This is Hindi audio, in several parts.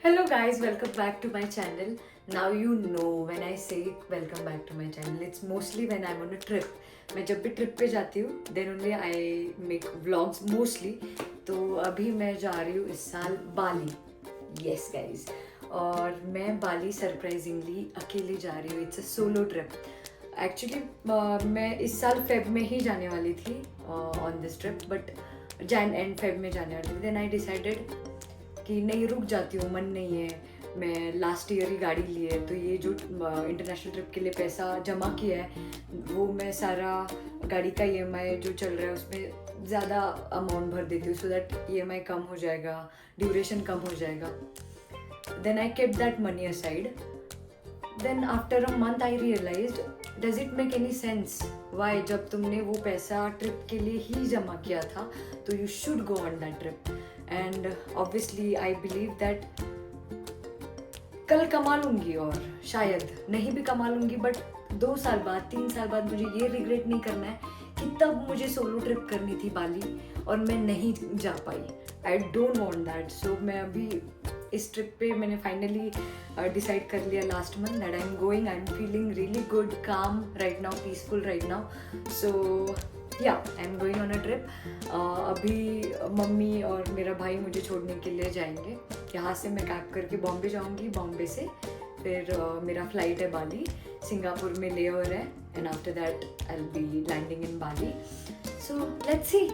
Hello guys, welcome back to my channel. Now you know when I say welcome back to my channel, it's mostly when I'm on a trip. मैं जब भी ट्रिप पे जाती हूँ then only I make vlogs mostly. तो अभी मैं जा रही हूँ इस साल बाली. Yes guys. और मैं बाली सरप्राइजिंगली अकेले जा रही हूँ. It's a solo trip. Actually मैं इस साल फेब में ही जाने वाली थी on this trip, but Jain and Feb में जाने वाली थी. देन आई डिसाइडेड कि नहीं, रुक जाती हूँ, मन नहीं है. मैं लास्ट ईयर ही गाड़ी ली है, तो ये जो इंटरनेशनल ट्रिप के लिए पैसा जमा किया है वो मैं सारा गाड़ी का EMI जो चल रहा है उसमें ज़्यादा अमाउंट भर देती हूँ, सो दैट EMI कम हो जाएगा, ड्यूरेशन कम हो जाएगा. Then I kept that money aside. Then after a month I realized, does it make any sense? Why? जब तुमने वो पैसा ट्रिप के लिए ही जमा किया था तो you should go on that trip. And obviously I believe that कल कमा लूँगी और शायद नहीं भी कमा लूँगी, बट 2 साल बाद 3 साल बाद मुझे ये रिग्रेट नहीं करना है कि तब मुझे सोलो ट्रिप करनी थी बाली और मैं नहीं जा पाई. I don't want that. So मैं अभी इस ट्रिप पे मैंने फाइनली डिसाइड कर लिया last month that I am going. I am feeling really good, calm right now, peaceful right now. So yeah I am going on a trip. अभी मम्मी और मेरा भाई मुझे छोड़ने के लिए जाएंगे. यहाँ से मैं कैब करके बॉम्बे जाऊँगी, बॉम्बे से फिर मेरा फ्लाइट है बाली, सिंगापुर में लेओवर है, and after that I will be landing in Bali. So let's see.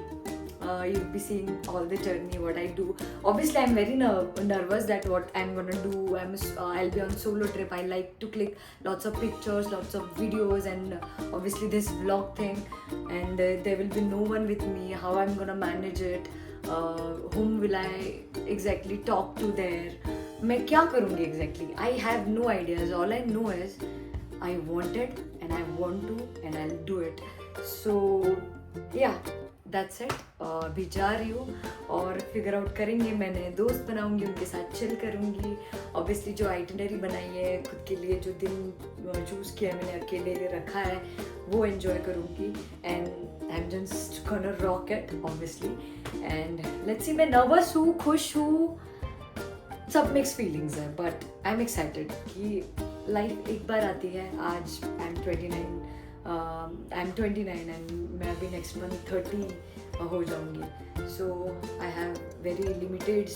You'll be seeing all the journey, what I do. Obviously, I'm very nervous that what I'm gonna do. I'll be on solo trip. I like to click lots of pictures, lots of videos, and obviously this vlog thing. And there will be no one with me. How I'm gonna manage it? Whom will I exactly talk to there? मैं क्या करूँगी exactly? I have no ideas. All I know is I want it and I want to and I'll do it. So yeah. That's it. अभी जा रही हूँ और फिगर आउट करेंगे. मैंने दोस्त बनाऊंगी, उनके साथ चिल करूँगी. ऑब्वियसली जो आइटिनरी बनाई है खुद के लिए, जो दिन चूज़ किया मैंने अकेले रखा है, वो एंजॉय करूँगी. And I am just gonna rock it obviously. And let's see. मैं नर्वस हूँ, खुश हूँ, सब मिक्स फीलिंग्स है, बट आई एम एक्साइटेड कि लाइफ एक बार आती है. आज आई एम 29 एंड मैं अभी नेक्स्ट मंथ 30 हो जाऊंगी. So I have very limited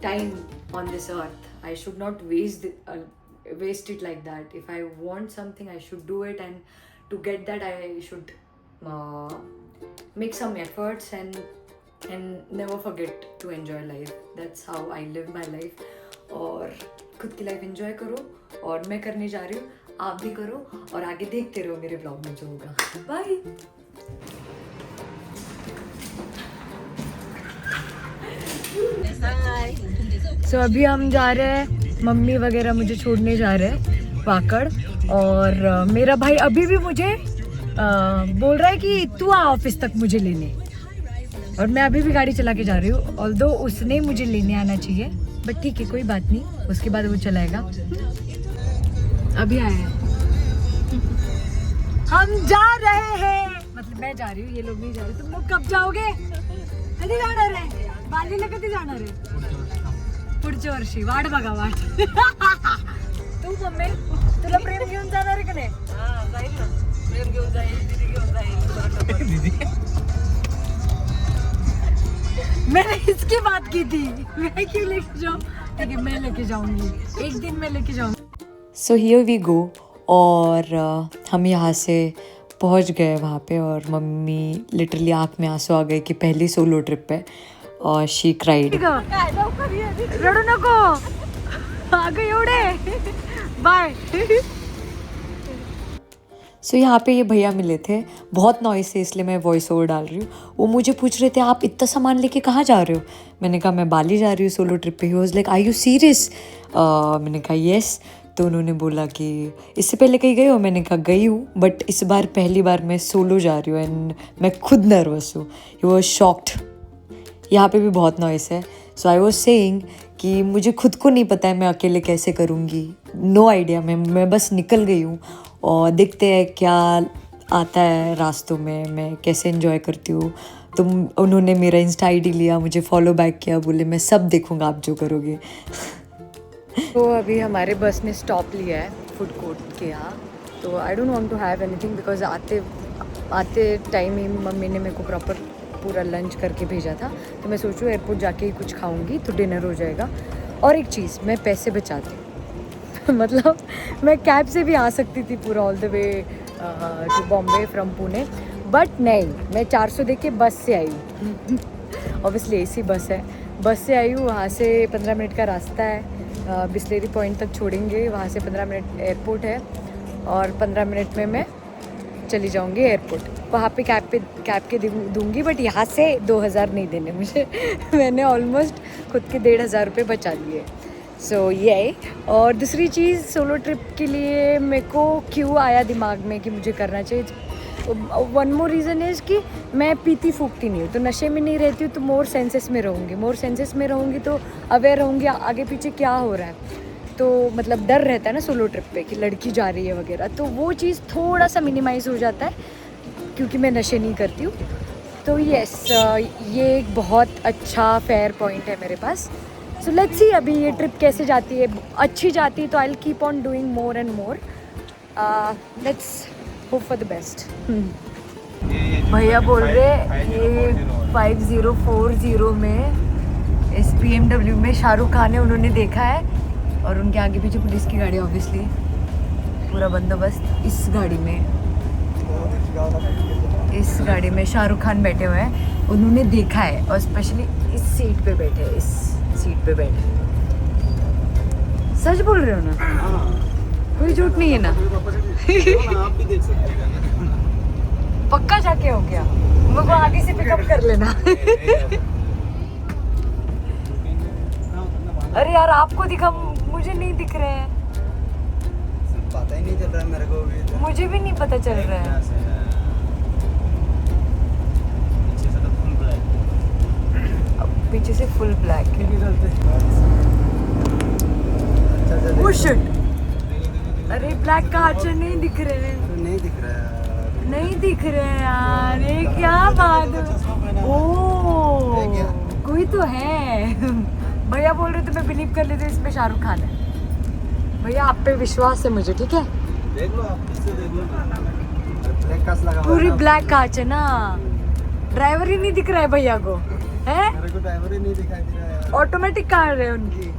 time on this earth. I should not waste it like that. If I want something, I should do it, and to get that I should make some efforts and never forget to enjoy life. That's how I live my life. और खुद की लाइफ एंजॉय करो, और मैं करने जा रही हूँ, आप भी करो, और आगे देखते रहो मेरे ब्लॉग में जो होगा. बाय. सो अभी हम जा रहे हैं, मम्मी वगैरह मुझे छोड़ने जा रहे हैं वाकड़. और मेरा भाई अभी भी मुझे बोल रहा है कि तू आ ऑफिस तक मुझे लेने, और मैं अभी भी गाड़ी चला के जा रही हूँ. ऑल्दो उसने मुझे लेने आना चाहिए, बट ठीक है, कोई बात नहीं, उसके बाद वो चलाएगा. अभी आए हैं, हम जा रहे हैं, मतलब मैं जा रही हूँ, ये लोग नहीं जा रहे. तुम लोग कब जाओगे? कधी जाणार रे? बालीला कधी जाणार रे? पुढच्या वर्षी. वाट बघा, वाट. तू मम्मी, तुला प्रेम घेऊन जाणार आहे का नाही? हां, जाईल ना. प्रेम घेऊन जाईल, दीदी घेऊन जाईल. दीदी, मैंने इसकी बात की थी. मैं क्यों लेके जाऊँ? ठीक है, मैं लेके जाऊँगी, एक दिन मैं लेके जाऊँगी. So here we go. और हम यहाँ से पहुँच गए वहाँ पे, और मम्मी लिटरली आँख में आंसू आ गए कि पहली सोलो ट्रिप है, और शी क्राइड. रडू नको, अगं एवढे. बाय. सो यहाँ पे ये भैया मिले थे, बहुत नॉइस है इसलिए मैं वॉइस ओवर डाल रही हूँ. वो मुझे पूछ रहे थे आप इतना सामान लेके कहाँ जा रहे हो. मैंने कहा मैं बाली जा रही हूँ सोलो ट्रिप पे. He was like, are you serious? मैंने कहा येस. तो उन्होंने बोला कि इससे पहले कहीं गए हो? मैंने कहा गई हूँ, बट इस बार पहली बार मैं सोलो जा रही हूँ, एंड मैं खुद नर्वस हूँ. He was shocked. यहाँ पे भी बहुत नॉइस है. सो आई वाज सेइंग कि मुझे खुद को नहीं पता है मैं अकेले कैसे करूँगी. No idea. मैं बस निकल गई हूँ, और देखते हैं क्या आता है रास्तों में, मैं कैसे एंजॉय करती हूँ. तो उन्होंने मेरा इंस्टा आईडी लिया, मुझे फॉलो बैक किया, बोले मैं सब देखूँगा आप जो करोगे। तो अभी हमारे बस ने स्टॉप लिया है फूड कोर्ट के यहाँ। तो I don't want to have anything because आते टाइम ही मम्मी ने मेरे को प्रॉपर पूरा लंच करके भेजा था। तो मैं सोचूँ एयरपोर्ट जाके ही कुछ खाऊंगी तो डिनर हो जाएगा। और एक चीज़, मैं पैसे बचाती हूँ मतलब मैं कैब से भी आ सकती थी पूरा all the way to Bombay from Pune, but नहीं, मैं 400 दे के बस से आई हूँ ऑब्वियसली एसी बस है, बस से आई हूँ। वहाँ से 15 मिनट का रास्ता है, बिस्लेरी पॉइंट तक छोड़ेंगे, वहाँ से 15 मिनट एयरपोर्ट है और 15 मिनट में मैं चली जाऊँगी एयरपोर्ट। वहाँ पे कैब के दूँगी, बट यहाँ से 2000 नहीं देने मुझे मैंने ऑलमोस्ट खुद के 1500 रुपये बचा लिए। सो ये और दूसरी चीज़, सोलो ट्रिप के लिए मेरे को क्यों आया दिमाग में कि मुझे करना चाहिए। वन मोर रीज़न इज़ कि मैं पीती फूकती नहीं हूँ, तो नशे में नहीं रहती हूँ, तो मोर सेंसेस में रहूँगी तो अवेयर रहूँगी आगे पीछे क्या हो रहा है। तो मतलब डर रहता है ना सोलो ट्रिप पे कि लड़की जा रही है वगैरह, तो वो चीज़ थोड़ा सा मिनिमाइज़ हो जाता है क्योंकि मैं नशे नहीं करती हूँ। तो यस, ये एक बहुत अच्छा फेयर पॉइंट है मेरे पास। सो लेट्स सी अभी ये ट्रिप कैसे जाती है। अच्छी जाती है तो I will keep on doing more and more. Let's hope for the best. भैया बोल रहे ये 5040 में इस BMW में शाहरुख खान है, उन्होंने देखा है और उनके आगे पीछे पुलिस की गाड़ी, ऑब्वियसली पूरा बंदोबस्त। इस गाड़ी में शाहरुख खान बैठे हुए हैं, उन्होंने देखा है और स्पेशली इस सीट पे बैठे हैं, इस सीट पे बैठे। सच बोल रहे हो ना? कोई झूठ नहीं है ना? आप भी देख सकते हैं। पक्का जाके हो गया, मुझको आगे से पिकअप कर लेना। अरे यार आपको दिखा, मुझे नहीं दिख रहे हैं। पता ही नहीं चल रहा है मेरे को भी। मुझे भी नहीं पता चल रहा है। पीछे से फुल ब्लैक है। Oh shit! अरे ब्लैक का आर्चर नहीं दिख रहे हैं। नहीं दिख रहा है। नहीं दिख रहे हैं यार, ये क्या बात। ओह कोई तो है। भैया बोल रहे थे, मैं बिलीव कर लेती इसमें शाहरुख खान है। भैया आप पे विश्वास है मुझे, ठीक है? देख लो आप, इससे देख लो। ब्लैक कांच लगा हुआ है। पूरी ब्लैक कांच है ना, ड्राइवर ही नहीं दिख रहा है भैया को, है? मेरे को ड्राइवर ही नहीं दिखाई दे रहा है। ऑटोमेटिक कार है उनकी।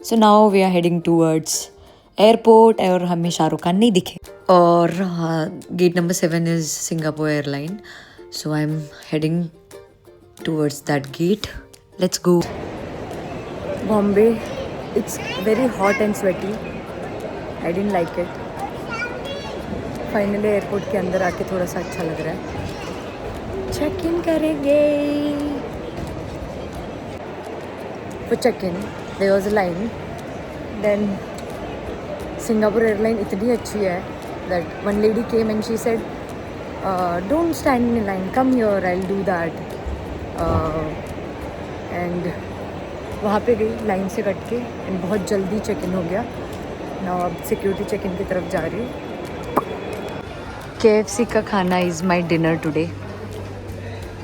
So now we are heading towards airport और हमें शाहरुख खान नहीं दिखे। और gate number 7 is Singapore airline, so I am heading towards that gate. Let's go. Bombay, it's very hot and sweaty, I didn't like it. Finally airport के अंदर आके थोड़ा सा अच्छा लग रहा है। चेक इन करेंगे। For check-in, there was a line. Then Singapore airline इतनी अच्छी है that one lady came and she said, "Don't stand in line. Come here. I'll do that." And वहाँ पे गई लाइन से कट के and बहुत जल्दी चेक इन हो गया। Now अब सिक्योरिटी चेक इन की तरफ जा रही हूँ। KFC का खाना is my dinner today.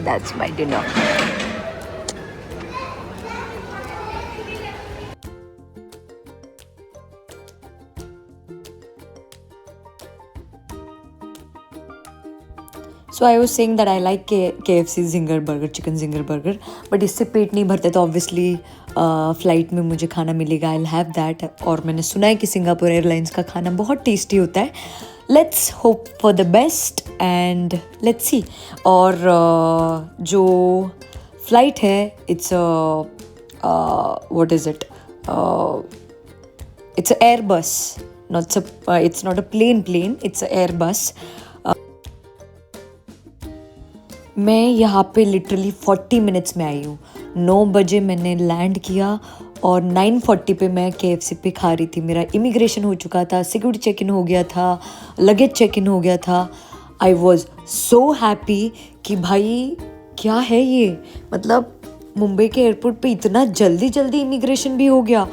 That's my dinner. So I was saying that I like KFC zinger burger, chicken zinger burger, but इससे पेट नहीं भरता, तो obviously फ्लाइट में मुझे खाना मिलेगा, I'll have that। और मैंने सुना है कि सिंगापुर एयरलाइंस का खाना बहुत टेस्टी होता है। Let's hope for the best and let's see. और जो फ्लाइट है, it's what is it, it's Airbus, it's not a plane, it's a Airbus. मैं यहाँ पे लिटरली 40 मिनट्स में आई हूँ। 9 बजे मैंने लैंड किया और 9:40 पे मैं KFC पे खा रही थी। मेरा इमिग्रेशन हो चुका था, सिक्योरिटी चेक इन हो गया था, लगेज चेक इन हो गया था। आई वॉज सो हैप्पी कि भाई क्या है ये, मतलब मुंबई के एयरपोर्ट पे इतना जल्दी इमिग्रेशन भी हो गया।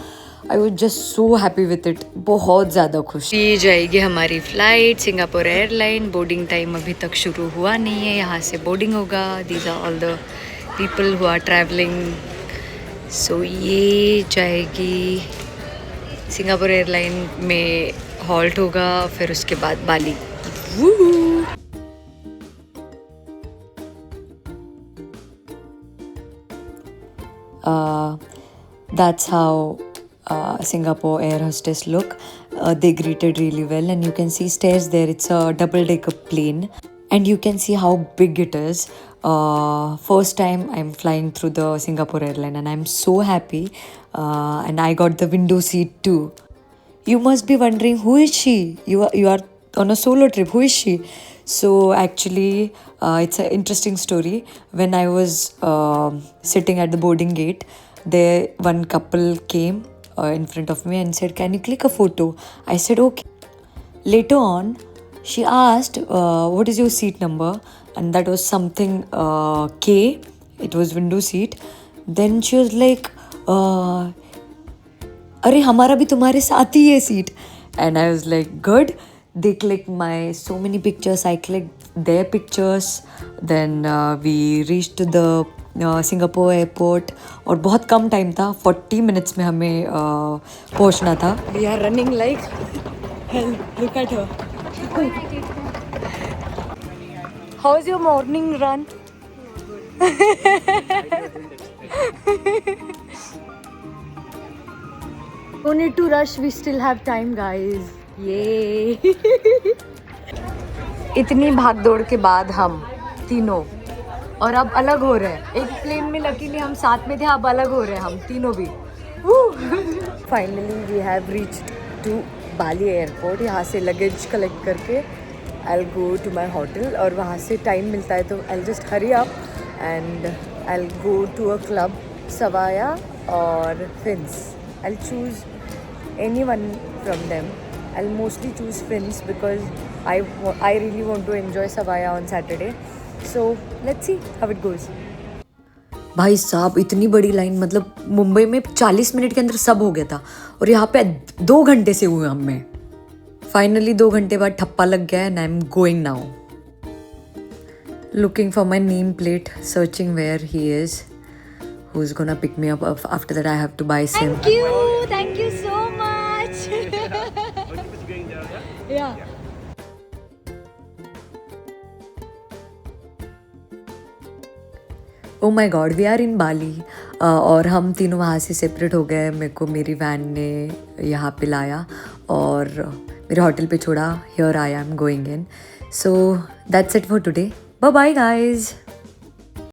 I was just so happy with it, बहुत ज़्यादा खुश। ये जाएगी हमारी flight Singapore airline. Boarding time अभी तक शुरू हुआ नहीं है, यहाँ से बोर्डिंग होगा। These are all the people who are travelling. So ये जाएगी सिंगापुर एयरलाइन में, हॉल्ट होगा, फिर उसके बाद बाली। That's how Singapore air hostess look. They greeted really well, and you can see stairs there. It's a double-decker plane, and you can see how big it is. First time I'm flying through the Singapore airline, and I'm so happy. And I got the window seat too. You must be wondering, who is she? You are on a solo trip. Who is she? So actually, it's an interesting story. When I was sitting at the boarding gate, there one couple came in front of me and said, "Can you click a photo?" I said, "Okay." Later on, she asked, "What is your seat number?" And that was something K. It was window seat. Then she was like, "अरे हमारा भी तुम्हारे साथ ही है seat." And I was like, "Good." They clicked my so many pictures. I clicked their pictures. Then we reached to the Singapore airport. और बहुत कम टाइम था, 40 minutes में हमें पहुंचना था. We are running like hell. Look at her. How's your morning run? No need to rush. We still have time, guys. ये इतनी भाग दौड़ के बाद हम तीनों और अब अलग हो रहे हैं। एक प्लेन में लकीली हम साथ में थे, अब अलग हो रहे हैं हम तीनों भी। Finally we have reached to Bali airport. यहाँ से लगेज कलेक्ट करके I will go to my hotel, और वहाँ से टाइम मिलता है तो I will just hurry up and I will go to a club, Savaya और Finns. I will choose any one from them. I'll mostly choose Fins because I really want to enjoy Savaya on Saturday. So let's see how it goes. भाई साहब इतनी बड़ी लाइन, मतलब मुंबई में 40 मिनट के अंदर सब हो गया था, और यहाँ पे 2 घंटे से हुए हमें। फाइनली 2 घंटे बाद ठप्पा लग गया and I am going now. Looking for my name plate, searching where he is. Who's gonna pick me up? After that I have to buy some. Thank you so much. Yeah. Oh my God, we are in Bali. और हम तीनों वहाँ से सेपरेट हो गए. मेरे को मेरी वैन ने यहाँ पे लाया और मेरे होटल पे छोड़ा. Here I am going in. So that's it for today. Bye bye guys.